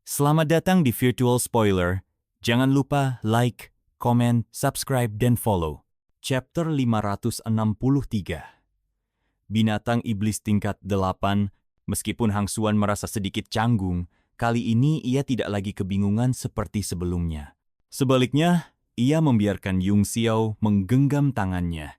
Selamat datang di Virtual Spoiler. Jangan lupa like, komen, subscribe, dan follow. Chapter 563. Binatang Iblis tingkat 8. Meskipun Hang Xuan merasa sedikit canggung, kali ini ia tidak lagi kebingungan seperti sebelumnya. Sebaliknya, ia membiarkan Yung Xiao menggenggam tangannya.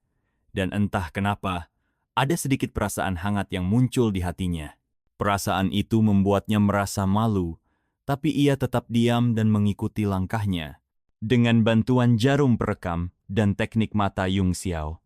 Dan entah kenapa, ada sedikit perasaan hangat yang muncul di hatinya. Perasaan itu membuatnya merasa malu, tapi ia tetap diam dan mengikuti langkahnya. Dengan bantuan jarum perekam dan teknik mata Yung Xiao,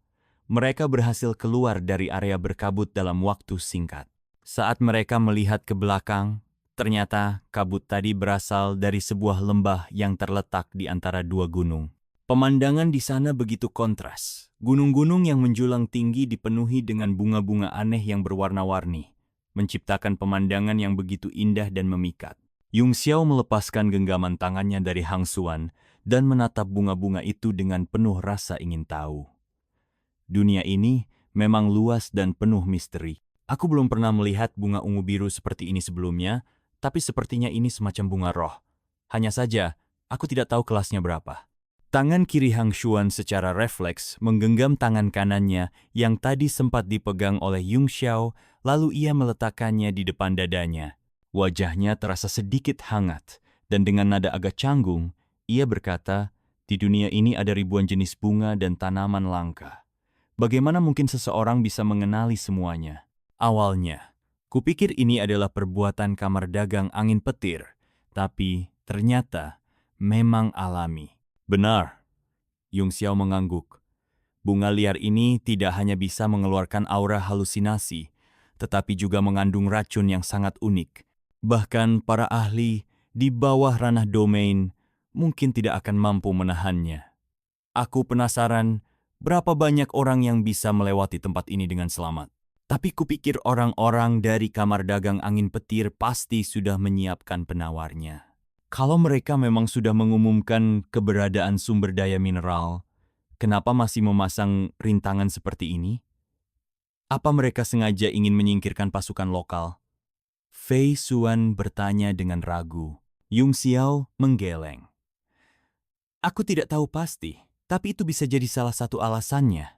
mereka berhasil keluar dari area berkabut dalam waktu singkat. Saat mereka melihat ke belakang, ternyata kabut tadi berasal dari sebuah lembah yang terletak di antara dua gunung. Pemandangan di sana begitu kontras. Gunung-gunung yang menjulang tinggi dipenuhi dengan bunga-bunga aneh yang berwarna-warni, menciptakan pemandangan yang begitu indah dan memikat. Yung Xiao melepaskan genggaman tangannya dari Hang Xuan dan menatap bunga-bunga itu dengan penuh rasa ingin tahu. Dunia ini memang luas dan penuh misteri. Aku belum pernah melihat bunga ungu biru seperti ini sebelumnya, tapi sepertinya ini semacam bunga roh. Hanya saja, aku tidak tahu kelasnya berapa. Tangan kiri Hang Xuan secara refleks menggenggam tangan kanannya yang tadi sempat dipegang oleh Yung Xiao, lalu ia meletakkannya di depan dadanya. Wajahnya terasa sedikit hangat, dan dengan nada agak canggung, ia berkata, di dunia ini ada ribuan jenis bunga dan tanaman langka. Bagaimana mungkin seseorang bisa mengenali semuanya? Awalnya, kupikir ini adalah perbuatan kamar dagang angin petir, tapi ternyata memang alami. Benar, Yung Xiao mengangguk. Bunga liar ini tidak hanya bisa mengeluarkan aura halusinasi, tetapi juga mengandung racun yang sangat unik. Bahkan para ahli di bawah ranah domain mungkin tidak akan mampu menahannya. Aku penasaran berapa banyak orang yang bisa melewati tempat ini dengan selamat. Tapi kupikir orang-orang dari kamar dagang angin petir pasti sudah menyiapkan penawarnya. Kalau mereka memang sudah mengumumkan keberadaan sumber daya mineral, kenapa masih memasang rintangan seperti ini? Apa mereka sengaja ingin menyingkirkan pasukan lokal? Fei Xuan bertanya dengan ragu. Yung Xiao menggeleng. Aku tidak tahu pasti, tapi itu bisa jadi salah satu alasannya.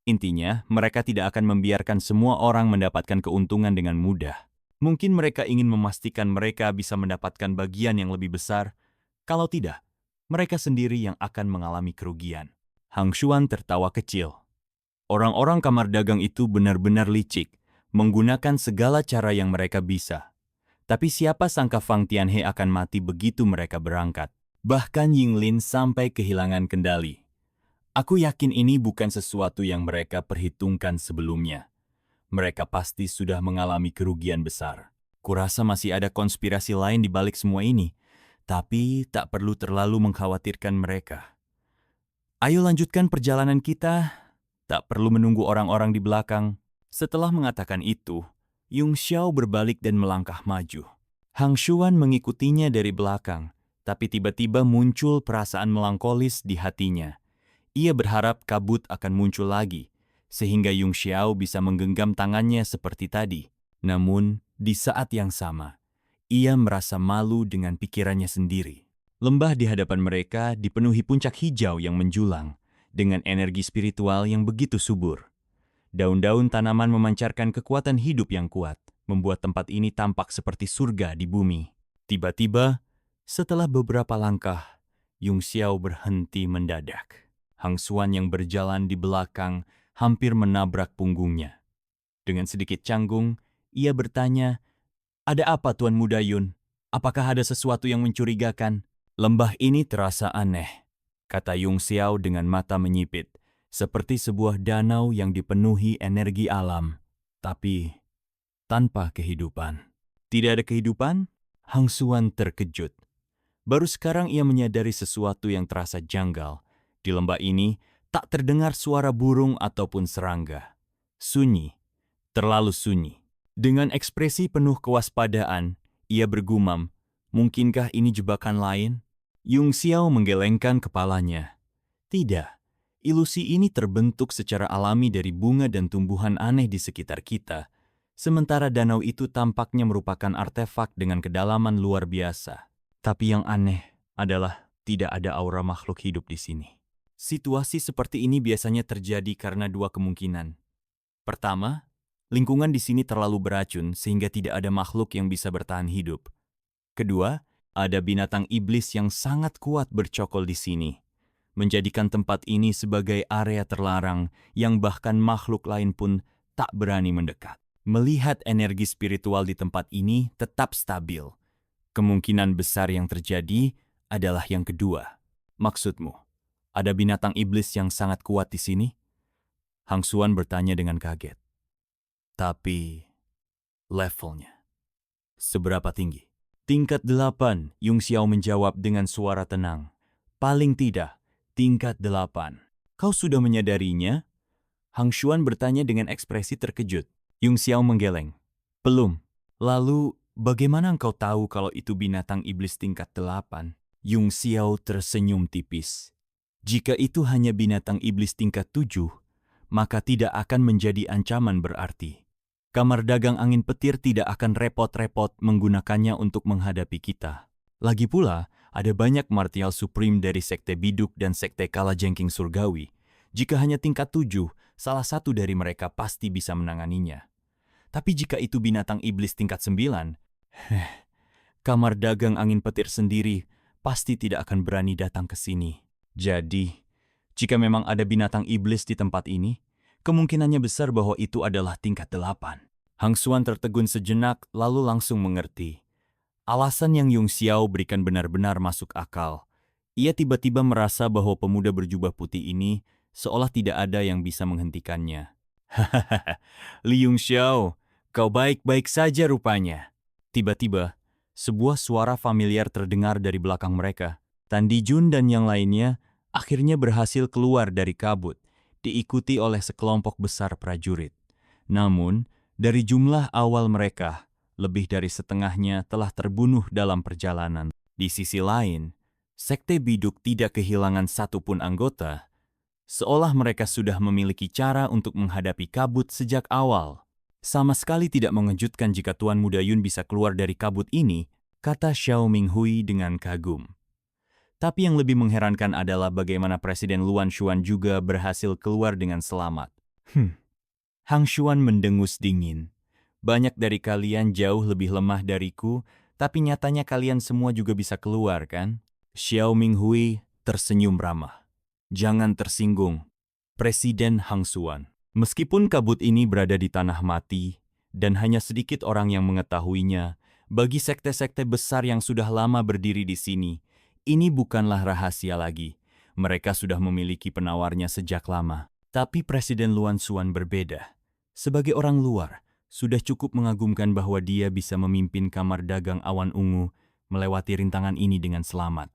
Intinya, mereka tidak akan membiarkan semua orang mendapatkan keuntungan dengan mudah. Mungkin mereka ingin memastikan mereka bisa mendapatkan bagian yang lebih besar. Kalau tidak, mereka sendiri yang akan mengalami kerugian. Hang Xuan tertawa kecil. Orang-orang kamar dagang itu benar-benar licik, menggunakan segala cara yang mereka bisa. Tapi siapa sangka Fang Tianhe akan mati begitu mereka berangkat. Bahkan Yinglin sampai kehilangan kendali. Aku yakin ini bukan sesuatu yang mereka perhitungkan sebelumnya. Mereka pasti sudah mengalami kerugian besar. Kurasa masih ada konspirasi lain di balik semua ini, tapi tak perlu terlalu mengkhawatirkan mereka. Ayo lanjutkan perjalanan kita, tak perlu menunggu orang-orang di belakang. Setelah mengatakan itu, Yung Xiao berbalik dan melangkah maju. Hang Xuan mengikutinya dari belakang, tapi tiba-tiba muncul perasaan melankolis di hatinya. Ia berharap kabut akan muncul lagi, sehingga Yung Xiao bisa menggenggam tangannya seperti tadi. Namun, di saat yang sama, ia merasa malu dengan pikirannya sendiri. Lembah di hadapan mereka dipenuhi puncak hijau yang menjulang, dengan energi spiritual yang begitu subur. Daun-daun tanaman memancarkan kekuatan hidup yang kuat, membuat tempat ini tampak seperti surga di bumi. Tiba-tiba, setelah beberapa langkah, Yung Xiao berhenti mendadak. Hang Xuan yang berjalan di belakang hampir menabrak punggungnya. Dengan sedikit canggung, ia bertanya, "Ada apa Tuan Muda Yun? Apakah ada sesuatu yang mencurigakan?" "Lembah ini terasa aneh," kata Yung Xiao dengan mata menyipit, seperti sebuah danau yang dipenuhi energi alam, tapi tanpa kehidupan. "Tidak ada kehidupan?" Hang Xuan terkejut. Baru sekarang ia menyadari sesuatu yang terasa janggal. Di lembah ini tak terdengar suara burung ataupun serangga. Sunyi, terlalu sunyi. Dengan ekspresi penuh kewaspadaan, ia bergumam, "Mungkinkah ini jebakan lain?" Yung Xiao menggelengkan kepalanya. Tidak, ilusi ini terbentuk secara alami dari bunga dan tumbuhan aneh di sekitar kita. Sementara danau itu tampaknya merupakan artefak dengan kedalaman luar biasa. Tapi yang aneh adalah tidak ada aura makhluk hidup di sini. Situasi seperti ini biasanya terjadi karena dua kemungkinan. Pertama, lingkungan di sini terlalu beracun sehingga tidak ada makhluk yang bisa bertahan hidup. Kedua, ada binatang iblis yang sangat kuat bercokol di sini, menjadikan tempat ini sebagai area terlarang yang bahkan makhluk lain pun tak berani mendekat. Melihat energi spiritual di tempat ini tetap stabil, kemungkinan besar yang terjadi adalah yang kedua. Maksudmu, ada binatang iblis yang sangat kuat di sini? Hang Xuan bertanya dengan kaget. Tapi, levelnya seberapa tinggi? Tingkat 8, Yung Xiao menjawab dengan suara tenang. Paling tidak, tingkat 8. Kau sudah menyadarinya? Hang Xuan bertanya dengan ekspresi terkejut. Yung Xiao menggeleng. Belum. Lalu, bagaimana engkau tahu kalau itu binatang iblis tingkat 8? Yung Xiao tersenyum tipis. Jika itu hanya binatang iblis tingkat 7, maka tidak akan menjadi ancaman berarti. Kamar dagang angin petir tidak akan repot-repot menggunakannya untuk menghadapi kita. Lagi pula, ada banyak martial supreme dari Sekte Biduk dan Sekte Kalajengking Surgawi. Jika hanya tingkat 7, salah satu dari mereka pasti bisa menanganinya. Tapi jika itu binatang iblis tingkat 9, kamar dagang angin petir sendiri pasti tidak akan berani datang ke sini. Jadi, jika memang ada binatang iblis di tempat ini, kemungkinannya besar bahwa itu adalah tingkat 8. Hang Xuan tertegun sejenak lalu langsung mengerti. Alasan yang Yung Xiao berikan benar-benar masuk akal. Ia tiba-tiba merasa bahwa pemuda berjubah putih ini seolah tidak ada yang bisa menghentikannya. Hahaha, Li Yung Xiao, kau baik-baik saja rupanya. Tiba-tiba, sebuah suara familiar terdengar dari belakang mereka. Tan Dijun dan yang lainnya akhirnya berhasil keluar dari kabut, diikuti oleh sekelompok besar prajurit. Namun, dari jumlah awal mereka, lebih dari setengahnya telah terbunuh dalam perjalanan. Di sisi lain, Sekte Biduk tidak kehilangan satupun anggota, seolah mereka sudah memiliki cara untuk menghadapi kabut sejak awal. Sama sekali tidak mengejutkan jika Tuan Muda Yun bisa keluar dari kabut ini, kata Xiao Minghui dengan kagum. Tapi yang lebih mengherankan adalah bagaimana Presiden Luan Xuan juga berhasil keluar dengan selamat. Hang Xuan mendengus dingin. Banyak dari kalian jauh lebih lemah dariku, tapi nyatanya kalian semua juga bisa keluar, kan? Xiao Minghui tersenyum ramah. Jangan tersinggung, Presiden Hang Xuan. Meskipun kabut ini berada di tanah mati, dan hanya sedikit orang yang mengetahuinya, bagi sekte-sekte besar yang sudah lama berdiri di sini, ini bukanlah rahasia lagi. Mereka sudah memiliki penawarnya sejak lama. Tapi Presiden Luan Xuan berbeda. Sebagai orang luar, sudah cukup mengagumkan bahwa dia bisa memimpin kamar dagang awan ungu melewati rintangan ini dengan selamat.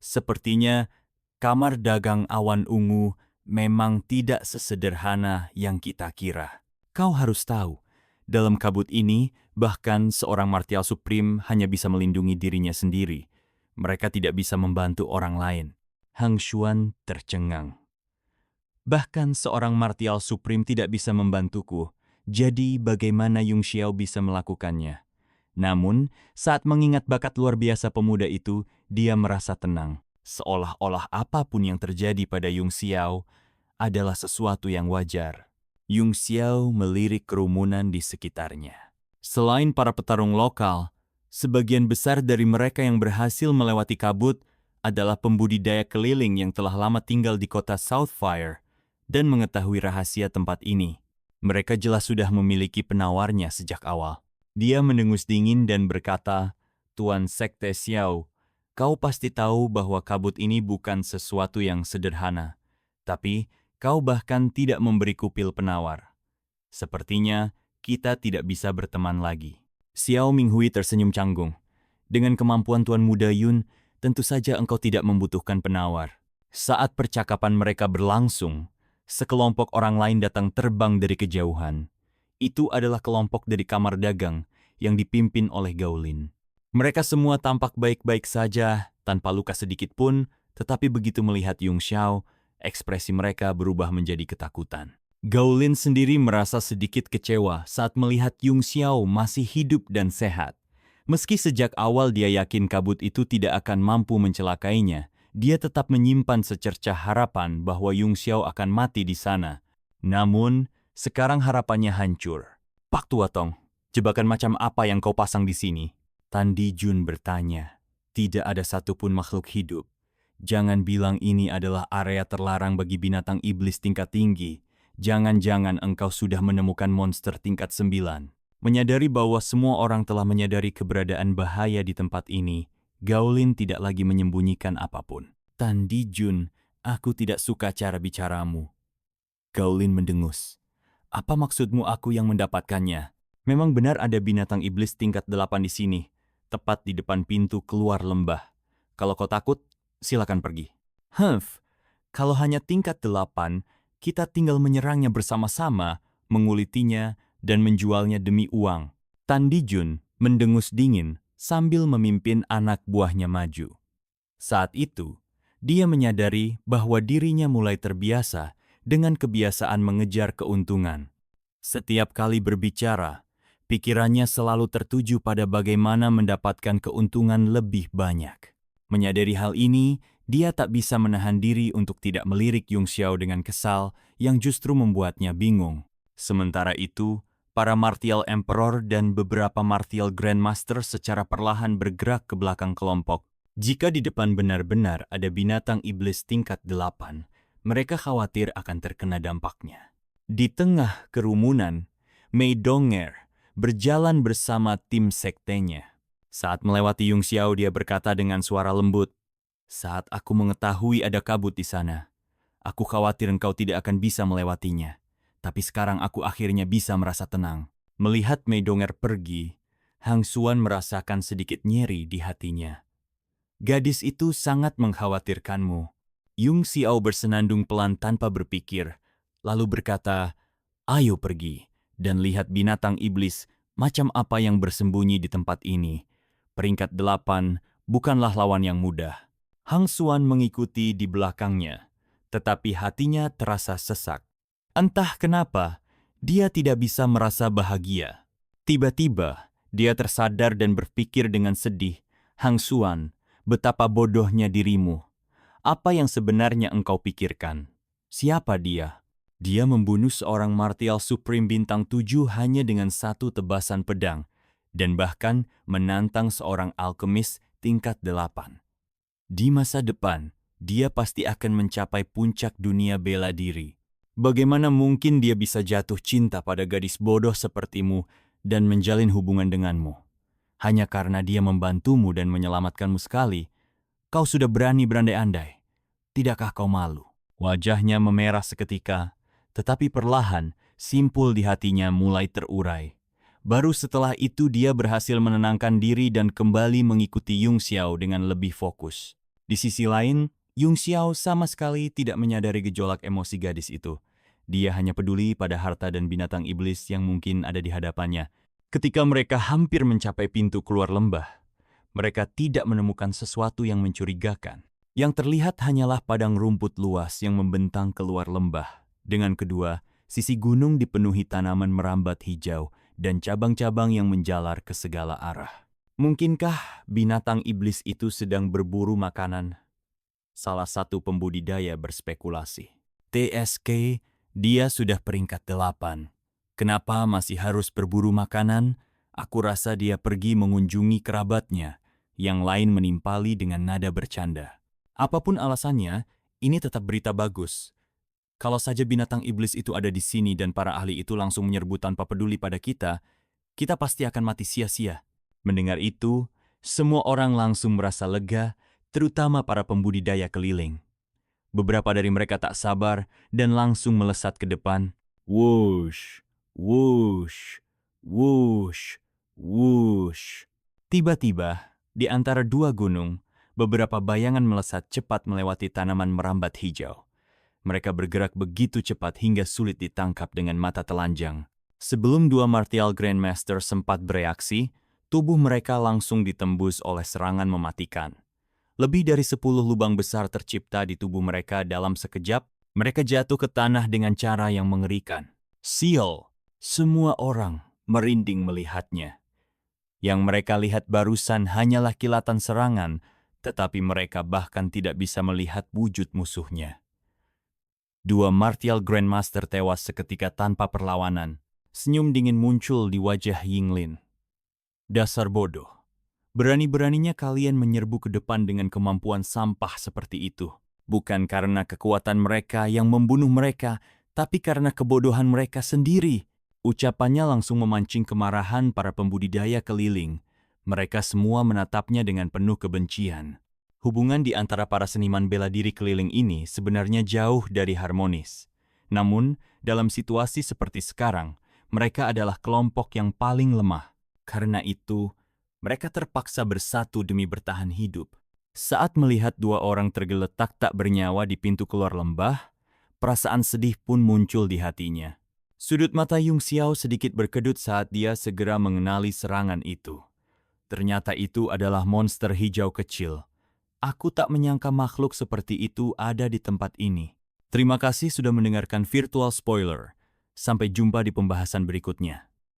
Sepertinya, kamar dagang awan ungu memang tidak sesederhana yang kita kira. Kau harus tahu, dalam kabut ini, bahkan seorang martial supreme hanya bisa melindungi dirinya sendiri. Mereka tidak bisa membantu orang lain. Hang Xuan tercengang. Bahkan seorang martial supreme tidak bisa membantuku, jadi bagaimana Yung Xiao bisa melakukannya? Namun, saat mengingat bakat luar biasa pemuda itu, dia merasa tenang. Seolah-olah apapun yang terjadi pada Yung Xiao adalah sesuatu yang wajar. Yung Xiao melirik kerumunan di sekitarnya. Selain para petarung lokal, sebagian besar dari mereka yang berhasil melewati kabut adalah pembudidaya keliling yang telah lama tinggal di kota Southfire dan mengetahui rahasia tempat ini. Mereka jelas sudah memiliki penawarnya sejak awal. Dia mendengus dingin dan berkata, Tuan Sekte Xiao, kau pasti tahu bahwa kabut ini bukan sesuatu yang sederhana, tapi kau bahkan tidak memberi kupil penawar. Sepertinya kita tidak bisa berteman lagi. Xiao Minghui tersenyum canggung. Dengan kemampuan Tuan Muda Yun, tentu saja engkau tidak membutuhkan penawar. Saat percakapan mereka berlangsung, sekelompok orang lain datang terbang dari kejauhan. Itu adalah kelompok dari kamar dagang yang dipimpin oleh Gaolin. Mereka semua tampak baik-baik saja, tanpa luka sedikit pun, tetapi begitu melihat Yung Xiao, ekspresi mereka berubah menjadi ketakutan. Gaolin sendiri merasa sedikit kecewa saat melihat Yung Xiao masih hidup dan sehat. Meski sejak awal dia yakin kabut itu tidak akan mampu mencelakainya, dia tetap menyimpan secercah harapan bahwa Yung Xiao akan mati di sana. Namun, sekarang harapannya hancur. Pak Tuatong, jebakan macam apa yang kau pasang di sini? Tan Dijun bertanya. Tidak ada satupun makhluk hidup. Jangan bilang ini adalah area terlarang bagi binatang iblis tingkat tinggi. Jangan-jangan engkau sudah menemukan monster tingkat 9. Menyadari bahwa semua orang telah menyadari keberadaan bahaya di tempat ini, Gaolin tidak lagi menyembunyikan apapun. Tan Dijun, aku tidak suka cara bicaramu. Gaolin mendengus. Apa maksudmu aku yang mendapatkannya? Memang benar ada binatang iblis tingkat 8 di sini, tepat di depan pintu keluar lembah. Kalau kau takut, silakan pergi. Kalau hanya tingkat 8, kita tinggal menyerangnya bersama-sama, mengulitinya, dan menjualnya demi uang. Tan Dijun mendengus dingin sambil memimpin anak buahnya maju. Saat itu, dia menyadari bahwa dirinya mulai terbiasa dengan kebiasaan mengejar keuntungan. Setiap kali berbicara, pikirannya selalu tertuju pada bagaimana mendapatkan keuntungan lebih banyak. Menyadari hal ini, dia tak bisa menahan diri untuk tidak melirik Yung Xiao dengan kesal yang justru membuatnya bingung. Sementara itu, para Martial Emperor dan beberapa Martial Grandmaster secara perlahan bergerak ke belakang kelompok. Jika di depan benar-benar ada binatang iblis tingkat 8, mereka khawatir akan terkena dampaknya. Di tengah kerumunan, Mei Dong'er berjalan bersama tim sektenya. Saat melewati Yung Xiao, dia berkata dengan suara lembut, "Saat aku mengetahui ada kabut di sana, aku khawatir engkau tidak akan bisa melewatinya. Tapi sekarang aku akhirnya bisa merasa tenang." Melihat Mei Dong'er pergi, Hang Xuan merasakan sedikit nyeri di hatinya. Gadis itu sangat mengkhawatirkanmu. Yung Xiao bersenandung pelan tanpa berpikir, lalu berkata, "Ayo pergi dan lihat binatang iblis macam apa yang bersembunyi di tempat ini. Peringkat 8 bukanlah lawan yang mudah." Hang Xuan mengikuti di belakangnya, tetapi hatinya terasa sesak. Entah kenapa, dia tidak bisa merasa bahagia. Tiba-tiba, dia tersadar dan berpikir dengan sedih, "Hang Xuan, betapa bodohnya dirimu. Apa yang sebenarnya engkau pikirkan? Siapa dia? Dia membunuh seorang Martial Supreme bintang 7 hanya dengan satu tebasan pedang, dan bahkan menantang seorang alkemis tingkat 8. Di masa depan, dia pasti akan mencapai puncak dunia bela diri. Bagaimana mungkin dia bisa jatuh cinta pada gadis bodoh sepertimu dan menjalin hubungan denganmu? Hanya karena dia membantumu dan menyelamatkanmu sekali, kau sudah berani berandai-andai. Tidakkah kau malu?" Wajahnya memerah seketika, tetapi perlahan simpul di hatinya mulai terurai. Baru setelah itu dia berhasil menenangkan diri dan kembali mengikuti Yung Xiao dengan lebih fokus. Di sisi lain, Yung Xiao sama sekali tidak menyadari gejolak emosi gadis itu. Dia hanya peduli pada harta dan binatang iblis yang mungkin ada di hadapannya. Ketika mereka hampir mencapai pintu keluar lembah, mereka tidak menemukan sesuatu yang mencurigakan. Yang terlihat hanyalah padang rumput luas yang membentang keluar lembah. Dengan kedua, sisi gunung dipenuhi tanaman merambat hijau dan cabang-cabang yang menjalar ke segala arah. Mungkinkah binatang iblis itu sedang berburu makanan? Salah satu pembudidaya berspekulasi. TSK, dia sudah peringkat 8. Kenapa masih harus berburu makanan? Aku rasa dia pergi mengunjungi kerabatnya. Yang lain menimpali dengan nada bercanda. Apapun alasannya, ini tetap berita bagus. Kalau saja binatang iblis itu ada di sini dan para ahli itu langsung menyerbu tanpa peduli pada kita, kita pasti akan mati sia-sia. Mendengar itu, semua orang langsung merasa lega, terutama para pembudidaya keliling. Beberapa dari mereka tak sabar dan langsung melesat ke depan. Wush, wush, wush, wush. Tiba-tiba, di antara dua gunung, beberapa bayangan melesat cepat melewati tanaman merambat hijau. Mereka bergerak begitu cepat hingga sulit ditangkap dengan mata telanjang. Sebelum dua Martial Grandmaster sempat bereaksi, tubuh mereka langsung ditembus oleh serangan mematikan. Lebih dari 10 lubang besar tercipta di tubuh mereka dalam sekejap, Mereka jatuh ke tanah dengan cara yang mengerikan. Sial, semua orang merinding melihatnya. Yang mereka lihat barusan hanyalah kilatan serangan, tetapi mereka bahkan tidak bisa melihat wujud musuhnya. Dua martial Grandmaster tewas seketika tanpa perlawanan. Senyum dingin muncul di wajah Yinglin. Dasar bodoh. Berani-beraninya kalian menyerbu ke depan dengan kemampuan sampah seperti itu. Bukan karena kekuatan mereka yang membunuh mereka, tapi karena kebodohan mereka sendiri. Ucapannya langsung memancing kemarahan para pembudidaya keliling. Mereka semua menatapnya dengan penuh kebencian. Hubungan di antara para seniman bela diri keliling ini sebenarnya jauh dari harmonis. Namun, dalam situasi seperti sekarang, mereka adalah kelompok yang paling lemah. Karena itu, mereka terpaksa bersatu demi bertahan hidup. Saat melihat dua orang tergeletak tak bernyawa di pintu keluar lembah, perasaan sedih pun muncul di hatinya. Sudut mata Yung Xiao sedikit berkedut saat dia segera mengenali serangan itu. Ternyata itu adalah monster hijau kecil. Aku tak menyangka makhluk seperti itu ada di tempat ini. Terima kasih sudah mendengarkan Virtual Spoiler. Sampai jumpa di pembahasan berikutnya.